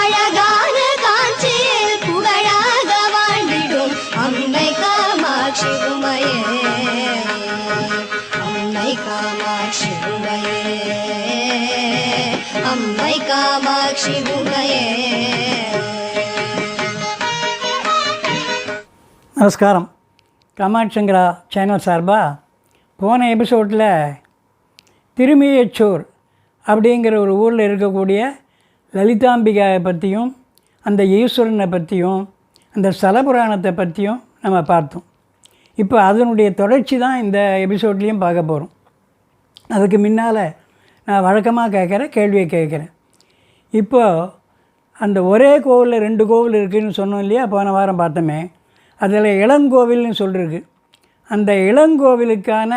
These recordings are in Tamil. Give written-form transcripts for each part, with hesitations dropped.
அழகான காட்சியில் புகழாக வாழ்ந்திடும் அம்மை காமாட்சி உமையே, அம்மை காமாட்சி உமையே, அம்மை காமாட்சி உமையே. நமஸ்காரம். காமாட்சிங்கரா சேனல் சார்பாக போன எபிசோடில் திருமியச்சூர் அப்படிங்கிற ஒரு ஊரில் இருக்கக்கூடிய லலிதாம்பிகாவை பற்றியும் அந்த ஈஸ்வரனை பற்றியும் அந்த ஸ்தல புராணத்தை பற்றியும் நம்ம பார்த்தோம். இப்போ அதனுடைய தொடர்ச்சி தான் இந்த எபிசோட்லேயும் பார்க்க போகிறோம். அதுக்கு முன்னால் நான் வழக்கமாக கேட்குற கேள்வியை கேட்குறேன். இப்போது அந்த ஒரே கோவிலில் 2 கோவில் இருக்குதுன்னு சொன்னோம் இல்லையா, போன வாரம் பார்த்தோமே. அதில் இளங்கோவில்னு சொல்லிருக்கு. அந்த இளங்கோவிலுக்கான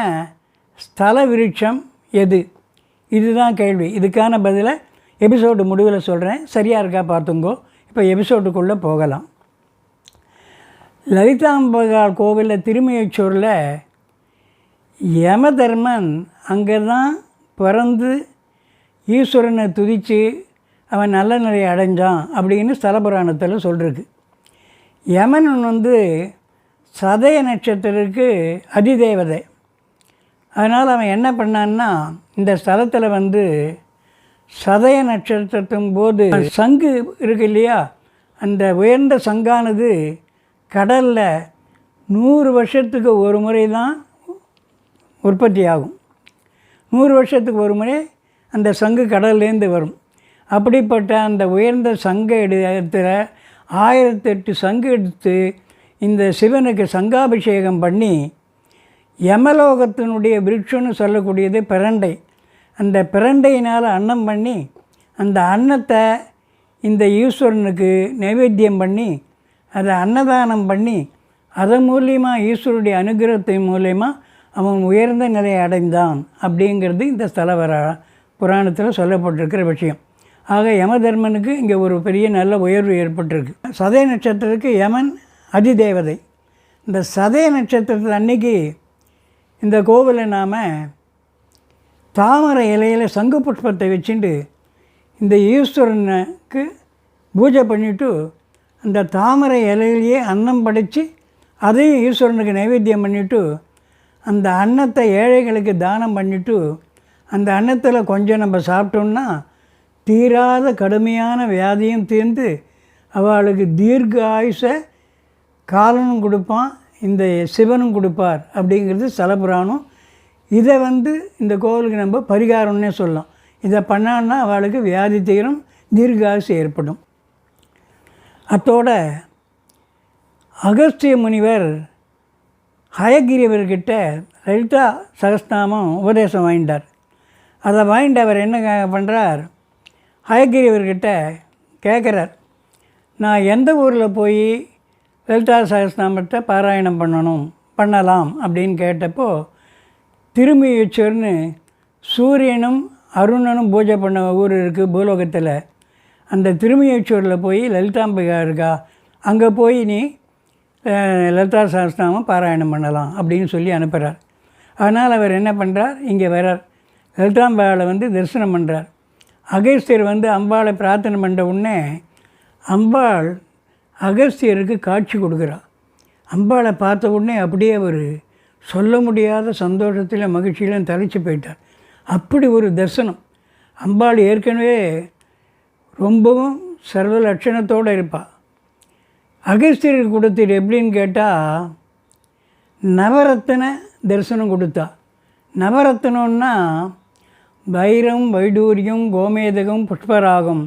ஸ்தல விருட்சம் எது? இதுதான் கேள்வி. இதுக்கான பதிலை எபிசோடு முடிவில் சொல்கிறேன். சரியாக இருக்கா பார்த்துங்கோ. இப்போ எபிசோடுக்குள்ளே போகலாம். லலிதாம்பிகாள் கோவிலில் திருமியச்சூரில் யமதர்மன் அங்கே தான் பிறந்து ஈஸ்வரனை துதித்து அவன் நல்ல நிலையை அடைஞ்சான் அப்படின்னு ஸ்தல புராணத்தில் சொல்லிருக்கு. யமன் சதய நட்சத்திரத்துக்கு அதிதேவதை. அதனால் அவன் என்ன பண்ணான்னா, இந்த ஸ்தலத்தில் சதய நட்சத்திரத்தின் போது சங்கு இருக்கு இல்லையா, அந்த உயர்ந்த சங்கானது கடலில் 100 வருஷத்துக்கு ஒரு முறை தான் உற்பத்தி ஆகும். 100 வருஷத்துக்கு ஒரு முறை அந்த சங்கு கடல்லேருந்து வரும். அப்படிப்பட்ட அந்த உயர்ந்த சங்க இடத்துல 1008 சங்கு எடுத்து இந்த சிவனுக்கு சங்காபிஷேகம் பண்ணி, யமலோகத்தினுடைய விருட்சம்னு சொல்லக்கூடியது பிரண்டை. அந்த பிரண்டையினால் அன்னம் பண்ணி, அந்த அன்னத்தை இந்த ஈஸ்வரனுக்கு நைவேத்தியம் பண்ணி, அதை அன்னதானம் பண்ணி, அதன் மூலியமாக ஈஸ்வருடைய அனுகிரகத்தின் மூலயமா அவன் உயர்ந்த நிலையை அடைந்தான் அப்படிங்கிறது இந்த ஸ்தல புராணத்தில் சொல்லப்பட்டிருக்கிற விஷயம். ஆக யமதர்மனுக்கு இங்கே ஒரு பெரிய நல்ல உயர்வு ஏற்பட்டிருக்கு. சதய நட்சத்திரத்துக்கு யமன் அதிதேவதை. இந்த சதய நட்சத்திரத்தில் அன்றைக்கி இந்த கோவிலில் நாம் தாமரை இலையில் சங்கு புஷ்பத்தை வச்சுட்டு இந்த ஈஸ்வரனுக்கு பூஜை பண்ணிவிட்டு, அந்த தாமரை இலையிலேயே அன்னம் படைத்து அதையும் ஈஸ்வரனுக்கு நைவேத்தியம் பண்ணிவிட்டு, அந்த அன்னத்தை ஏழைகளுக்கு தானம் பண்ணிவிட்டு, அந்த அன்னத்தில் கொஞ்சம் நம்ம சாப்பிட்டோம்னா தீராத கடுமையான வியாதியும் தீர்ந்து அவளுக்கு தீர்க்க ஆயுசை காலனும் கொடுப்பான், இந்த சிவனும் கொடுப்பார் அப்படிங்கிறது ஸ்தலபுராணம். இதை இந்த கோவிலுக்கு நம்ம பரிகாரம்னே சொல்லலாம். இதை பண்ணான்னா அவளுக்கு வியாதி தீரும், தீர்க்க ஆயுசு ஏற்படும். அத்தோட அகஸ்திய முனிவர் ஹயகிரியவர்கிட்ட லலிதா சகஸ்நாமம் உபதேசம் வாங்கிட்டார். அதை வாங்கிட்டு அவர் என்ன பண்ணுறார், ஹயகிரியவர்கிட்ட கேட்குறார், நான் எந்த ஊரில் போய் லலிதா சகஸ்நாமத்தை பாராயணம் பண்ணலாம் அப்படின்னு கேட்டப்போ, திருமியச்சூர்னு சூரியனும் அருணனும் பூஜை பண்ண ஊர் இருக்குது பூலோகத்தில். அந்த திருமியச்சூரில் போய் லலிதாம்பிகா இருக்கா, அங்கே போய் நீ லலிதா சகஸ்நாமம் பாராயணம் பண்ணலாம் அப்படின்னு சொல்லி அனுப்புகிறார். அதனால் அவர் என்ன பண்ணுறார், இங்கே வரார். லலிதாம்பிகாவை தரிசனம் பண்ணுறார். அகஸ்தியர் அம்பாளை பிரார்த்தனை பண்ண உடனே அம்பாள் அகஸ்தியருக்கு காட்சி கொடுக்குறார். அம்பாளை பார்த்த உடனே அப்படியே ஒரு சொல்ல முடியாத சந்தோஷத்தில் மகிழ்ச்சியிலும் தலைச்சு போயிட்டார். அப்படி ஒரு தரிசனம். அம்பாள் ஏற்கனவே ரொம்பவும் சர்வ லட்சணத்தோடு இருப்பாள். அகஸ்தியருக்கு கொடுத்தது எப்படின்னு கேட்டால், நவரத்தன தரிசனம் கொடுத்தா. நவரத்தனம்னா வைரம், வைடூரியம், கோமேதகம், புஷ்பராகம்,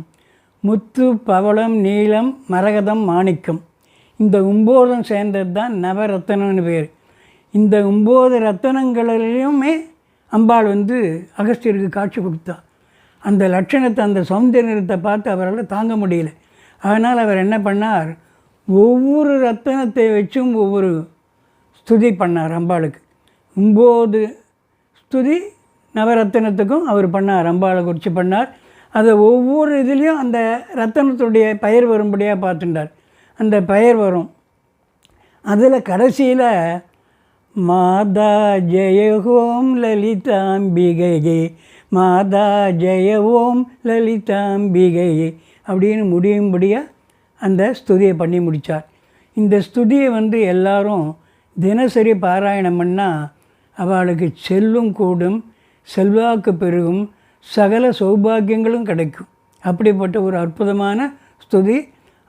முத்து, பவளம், நீலம், மரகதம், மாணிக்கம், இந்த 9 சேர்ந்தது தான் நவரத்தனம்னு பேர். இந்த 9 ரத்தனங்களிலுமே அம்பாள் அகஸ்தியருக்கு காட்சி கொடுத்தா. அந்த லட்சணத்தை, அந்த சௌந்தரியத்தை பார்த்து அவரால் தாங்க முடியல. அதனால் அவர் என்ன பண்ணார், ஒவ்வொரு ரத்தனத்தை வச்சும் ஒவ்வொரு ஸ்துதி பண்ணார் அம்பாளுக்கு. 9 ஸ்துதி நவரத்தனத்துக்கும் அவர் பண்ணார், அம்பாளை குறித்து பண்ணார். அதை ஒவ்வொரு இதுலேயும் அந்த ரத்தனத்துடைய பெயர் வரும்படியாக பார்த்துட்டார். அந்த பெயர் வரும். அதில் கடைசியில் மாதா ஜெய ஓம் லலிதாம்பிகையே, மாதா ஜெய ஓம் லலிதாம்பிகையே அப்படின்னு முடியும்படியாக அந்த ஸ்துதியை பண்ணி முடித்தார். இந்த ஸ்துதியை எல்லாரும் தினசரி பாராயணம் பண்ணால் அவளுக்கு செல்லும் கூடும், செல்வாக்கு பெருகும், சகல சௌபாகியங்களும் கிடைக்கும். அப்படிப்பட்ட ஒரு அற்புதமான ஸ்துதி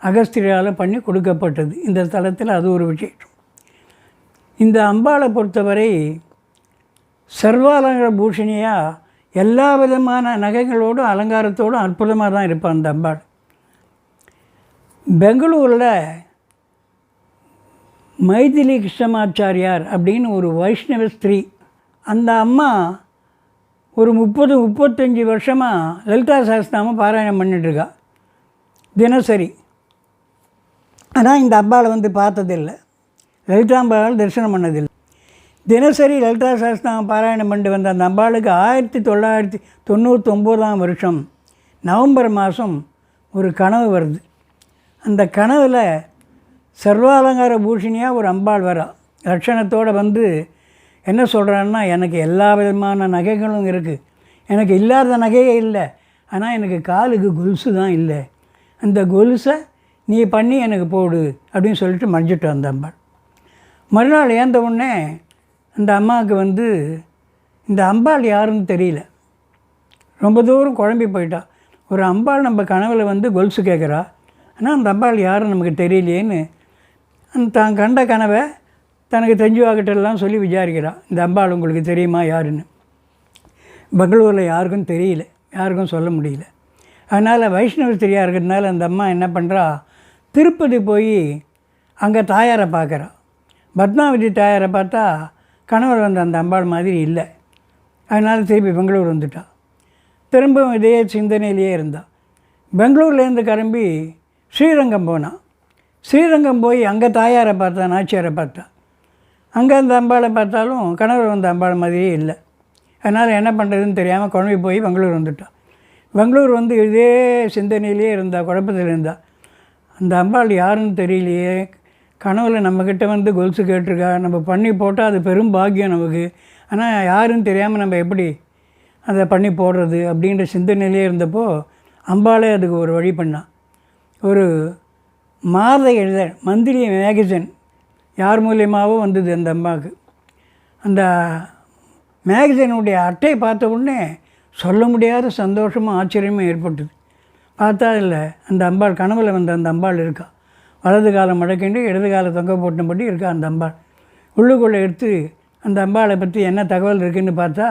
அகஸ்தியரால் பண்ணி கொடுக்கப்பட்டது. இந்த தலத்தில் அது ஒரு விசேஷம். இந்த அம்பாளை பொறுத்தவரை சர்வாலங்கார பூஷணியாக எல்லா விதமான நகைகளோடும் அலங்காரத்தோடும் அற்புதமாக தான் இருப்பாள் அந்த அம்பாள். பெங்களூரில் மைதிலி கிருஷ்ணமாச்சாரியார் அப்படின்னு ஒரு வைஷ்ணவ ஸ்திரீ, அந்த அம்மா ஒரு 30-35 வருஷமாக லலிதா சஹஸ்ரநாமம் பாராயணம் பண்ணிட்டுருக்கா தினசரி. ஆனால் இந்த அம்பாளை பார்த்ததில்லை, லலிதாம்பாள் தரிசனம் பண்ணதில்லை. தினசரி லலிதா சஹஸ்ரநாமம் பாராயணம் பண்ணிட்டு வந்த அந்த அம்பாளுக்கு 1999ஆம் வருஷம் நவம்பர் மாதம் ஒரு கனவு வருது. அந்த கனவில் சர்வாலங்கார பூஷணியாக ஒரு அம்பாள் வரா லட்சணத்தோடு என்ன சொல்கிறான்னா, எனக்கு எல்லா விதமான நகைகளும் இருக்குது, எனக்கு இல்லாத நகையே இல்லை, ஆனால் எனக்கு காலுக்கு கொலுசு தான் இல்லை, அந்த கொலுசை நீ பண்ணி எனக்கு போடு அப்படின்னு சொல்லிட்டு மறைஞ்சிட்டு அந்த அம்பாள். மறுநாள் ஏந்த உடனே அந்த அம்மாவுக்கு இந்த அம்பாள் யாருன்னு தெரியல, ரொம்ப தூரம் குழம்பி போயிட்டா. ஒரு அம்பாள் நம்ம கனவில் கொலுசு கேட்குறா, ஆனால் அந்த அம்பாள் யாருன்னு நமக்கு தெரியலையேன்னு தான் கண்ட கனவை தனக்கு தெரிஞ்சவாக்கிட்டெல்லாம் சொல்லி விசாரிக்கிறாள். இந்த அம்பாள் உங்களுக்கு தெரியுமா யாருன்னு? பெங்களூரில் யாருக்கும் தெரியல, யாருக்கும் சொல்ல முடியல. அதனால் வைஷ்ணவ ஸ்திரியாக இருக்கிறதுனால அந்த அம்மா என்ன பண்ணுறா, திருப்பதி போய் அங்கே தாயாரை பார்க்குறா. பத்மாவதி தாயாரை பார்த்தா கணவர் அந்த அம்பாள் மாதிரி இல்லை. அதனால் திருப்பி பெங்களூர் வந்துட்டாள். திரும்ப இதே சிந்தனையிலேயே இருந்தாள். பெங்களூர்லேருந்து கிளம்பி ஸ்ரீரங்கம் போனான். ஸ்ரீரங்கம் போய் அங்கே தாயாரை பார்த்தா, நாச்சியாரை பார்த்தா. அங்கே அந்த அம்பாளை பார்த்தாலும் கணவர் அம்பாள் மாதிரியே இல்லை. அதனால் என்ன பண்ணுறதுன்னு தெரியாமல் குழம்பி போய் பெங்களூர் வந்துட்டான். பெங்களூர் இதே சிந்தனையிலே இருந்தா, குழப்பத்தில் இருந்தா. அந்த அம்பாள் யாருன்னு தெரியலையே, கனவில் நம்மக்கிட்ட கொலுசு கேட்டிருக்கா, நம்ம பண்ணி போட்டால் அது பெரும் பாக்கியம் நமக்கு, ஆனால் யாருன்னு தெரியாமல் நம்ம எப்படி அதை பண்ணி போடுறது அப்படின்ற சிந்தனையிலே இருந்தப்போ அம்பாளே அதுக்கு ஒரு வழி பண்ணான். ஒரு மாத இதழ் மந்திரி மேகசின் யார் மூலியமாகவும் வந்தது அந்த அம்மாவுக்கு. அந்த மேகசினுடைய அட்டை பார்த்த உடனே சொல்ல முடியாத சந்தோஷமும் ஆச்சரியமும் ஏற்பட்டது. பார்த்தா இல்லை, அந்த அம்பாள் கனவில் அந்த அம்பாள் இருக்கா. வலது காலம் மடக்கிண்டு இடது காலை தொங்க போட்டபடி இருக்கா அந்த அம்பாள். உள்ளுக்குள்ளே எடுத்து அந்த அம்பாளை பற்றி என்ன தகவல் இருக்குதுன்னு பார்த்தா,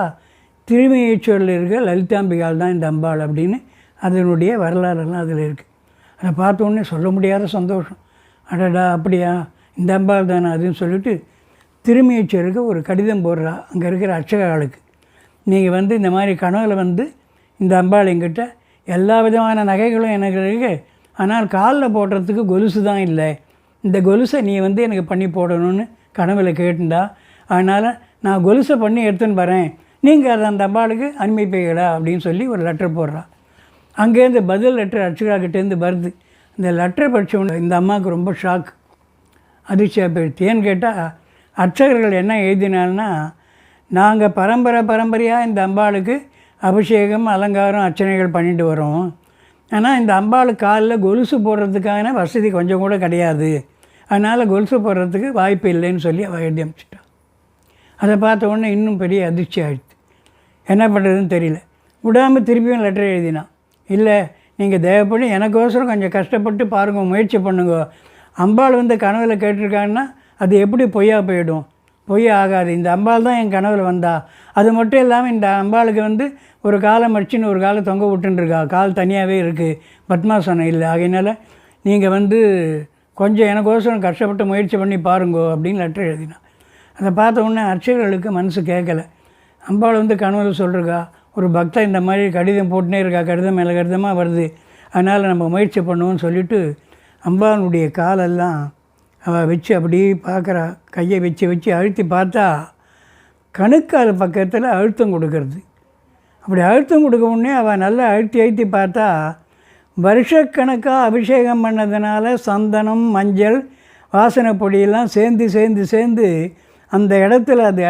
திருமேச்சூரில் இருக்க லலிதாம்பிகாள் தான் இந்த அம்பாள் அப்படின்னு அதனுடைய வரலாறுலாம் அதில் இருக்குது. அதை பார்த்தோன்னே சொல்ல முடியாத சந்தோஷம். அடடா அப்படியா, இந்த அம்பாள் தானே அதுன்னு சொல்லிட்டு திருமேச்சூருக்கு ஒரு கடிதம் போடுறா அங்கே இருக்கிற அர்ச்சகாளுக்கு. நீங்கள் இந்த மாதிரி கனவில் இந்த அம்பாள் எங்கிட்ட எல்லா விதமான நகைகளும் எனக்கு இருக்குது, ஆனால் காலில் போடுறதுக்கு கொலுசு தான் இல்லை, இந்த கொலுசை நீ எனக்கு பண்ணி போடணும்னு கனவில் கேட்டுண்டா. அதனால் நான் கொலுசை பண்ணி எடுத்துன்னு வரேன், நீங்கள் அதை அந்த அம்பாளுக்கு அனுப்பிப்பீங்களா அப்படின்னு சொல்லி ஒரு லெட்டர் போடுறா. அங்கேருந்து பதில் லெட்டர் அர்ச்சகாக்கிட்டேருந்து வருது. இந்த லெட்டரை படித்தவொன்னே இந்த அம்மாவுக்கு ரொம்ப ஷாக், அதிர்ச்சியாக போயிடுச்சு. ஏன்னு கேட்டால் அர்ச்சகர்கள் என்ன எழுதினால்னா, நாங்கள் பரம்பரையாக இந்த அம்பாளுக்கு அபிஷேகம் அலங்காரம் அர்ச்சனைகள் பண்ணிட்டு வரோம், ஆனால் இந்த அம்பாளுக்கு காலில் கொலுசு போடுறதுக்கான வசதி கொஞ்சம் கூட கிடையாது, அதனால் கொலுசு போடுறதுக்கு வாய்ப்பு இல்லைன்னு சொல்லி அவள் எழுதி அனுப்பிச்சிட்டான். அதை பார்த்த உடனே இன்னும் பெரிய அதிர்ச்சி ஆகிடுச்சு. என்ன பண்ணுறதுன்னு தெரியல. விடாமல் திருப்பியும் லெட்டர் எழுதினான். இல்லை, நீங்கள் தயவுப்படி எனக்கோசரம் கொஞ்சம் கஷ்டப்பட்டு பாருங்கள், முயற்சி பண்ணுங்க. அம்பாள் கனவில் கேட்டிருக்காங்கன்னா அது எப்படி பொய்யா போயிடும்? பொய் ஆகாது. இந்த அம்பாள் தான் என் கனவில் வந்தா. அது மட்டும் இல்லாமல் இந்த அம்பாளுக்கு ஒரு காலை மடிச்சின்னு ஒரு காலை தொங்க விட்டுருக்கா, கால் தனியாகவே இருக்குது, பத்மாசனம் இல்லை. ஆகையினால நீங்கள் கொஞ்சம் எனக்கோசரம் கஷ்டப்பட்டு முயற்சி பண்ணி பாருங்கோ அப்படின்னு லெட்டர் எழுதினான். அதை பார்த்த உடனே அர்ச்சகர்களுக்கு மனசு கேட்கலை. அம்பாள் கனவில் சொல்லிருக்கா, ஒரு பக்தா இந்த மாதிரி கடிதம் போட்டுனே இருக்கா, கடிதம் மேலே கடிதமாக வருது, அதனால் நம்ம முயற்சி பண்ணுவோன்னு சொல்லிவிட்டு அம்பாளுடைய காலெல்லாம் அவள் வச்சு அப்படியே பார்க்குறா. கையை வச்சு அழுத்தி பார்த்தா கணுக்கால் பக்கத்தில் அழுத்தம் கொடுக்கறது. அப்படி அழுத்தம் கொடுக்க உடனே அவள் நல்லா அழுத்தி பார்த்தா வருஷக்கணக்காக அபிஷேகம் பண்ணதுனால சந்தனம் மஞ்சள் வாசனை பொடியெல்லாம் சேர்ந்து அந்த இடத்துல அது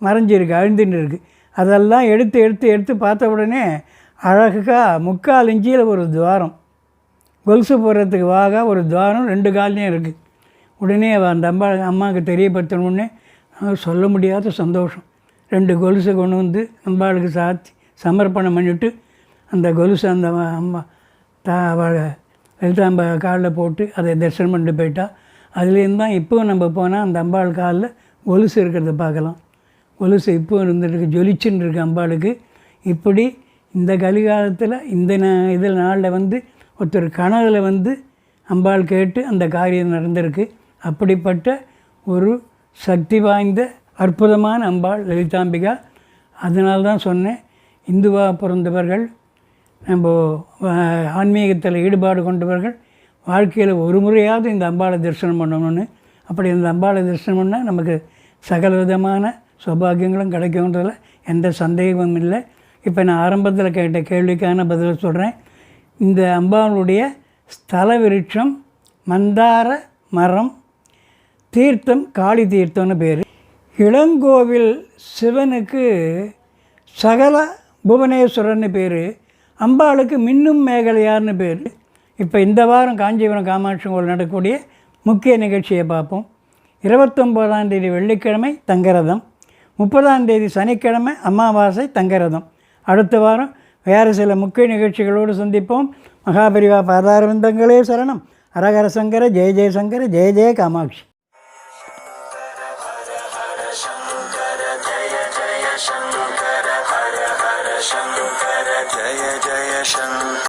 மறைஞ்சிருக்கு, அழுந்துன்னு இருக்குது. அதெல்லாம் எடுத்து எடுத்து எடுத்து பார்த்த உடனே அழகாக 3/4 இஞ்சியில் ஒரு துவாரம், கொலுசு போடுறதுக்கு வாக ஒரு துவாரம் 2 கால்லையும் இருக்குது. உடனே அந்த அம்மாவுக்கு தெரியப்படுத்தணுன்னே சொல்ல முடியாத சந்தோஷம். 2 கொலுசை கொண்டு வந்து அம்பாளுக்கு சாத்தி சமர்ப்பணம் பண்ணிவிட்டு அந்த கொலுசு அந்த அம்மா லலிதாம்பா காலில் போட்டு அதை தரிசனம் பண்ணிட்டு போயிட்டா. அதுலேருந்து தான் இப்போவும் நம்ம போனால் அந்த அம்பாள் காலில் கொலுசு இருக்கிறத பார்க்கலாம். கொலுசு இப்போ இருந்துருக்கு, ஜொலிச்சுன்னு இருக்கு அம்பாளுக்கு. இப்படி இந்த கலிகாலத்தில் இந்த இதில் நாளில் வந்து ஒருத்தர் கனவில் வந்து அம்பாள் கேட்டு அந்த காரியம் நடந்திருக்கு. அப்படிப்பட்ட ஒரு சக்தி வாய்ந்த அற்புதமான அம்பாள் லலிதாம்பிகா. அதனால தான் சொன்னேன், இந்துவாக பிறந்தவர்கள், நம்ம ஆன்மீகத்தில் ஈடுபாடு கொண்டவர்கள் வாழ்க்கையில் ஒரு முறையாவது இந்த அம்பாளை தரிசனம் பண்ணணும்னு. அப்படி இந்த அம்பாளை தரிசனம் பண்ணால் நமக்கு சகல விதமான சௌபாகியங்களும் கிடைக்கும்ன்றதில் எந்த சந்தேகமும் இல்லை. இப்போ நான் ஆரம்பத்தில் கேட்ட கேள்விக்கான பதில் சொல்கிறேன். இந்த அம்பாளுடைய ஸ்தல விருட்சம் மந்தார மரம், தீர்த்தம் காளி தீர்த்தம்னு பேர். இளங்கோவில் சிவனுக்கு சகல புவனேஸ்வரர்னு பேர், அம்பாளுக்கு மின்னும் மேகலையார்னு பேர். இப்போ இந்த வாரம் காஞ்சிபுரம் காமாட்சி கோவில் நடக்கக்கூடிய முக்கிய நிகழ்ச்சியை பார்ப்போம். 29ஆம் தேதி வெள்ளிக்கிழமை தங்கரதம், 30ஆம் தேதி சனிக்கிழமை அமாவாசை தங்கரதம். அடுத்த வாரம் வேறு சில முக்கிய நிகழ்ச்சிகளோடு சந்திப்போம். மகாபரிவா பாதாரவிந்தங்களே சரணம். ஹரஹர சங்கர, ஜெய ஜெயசங்கர, ஜெய ஜெய காமாட்சி.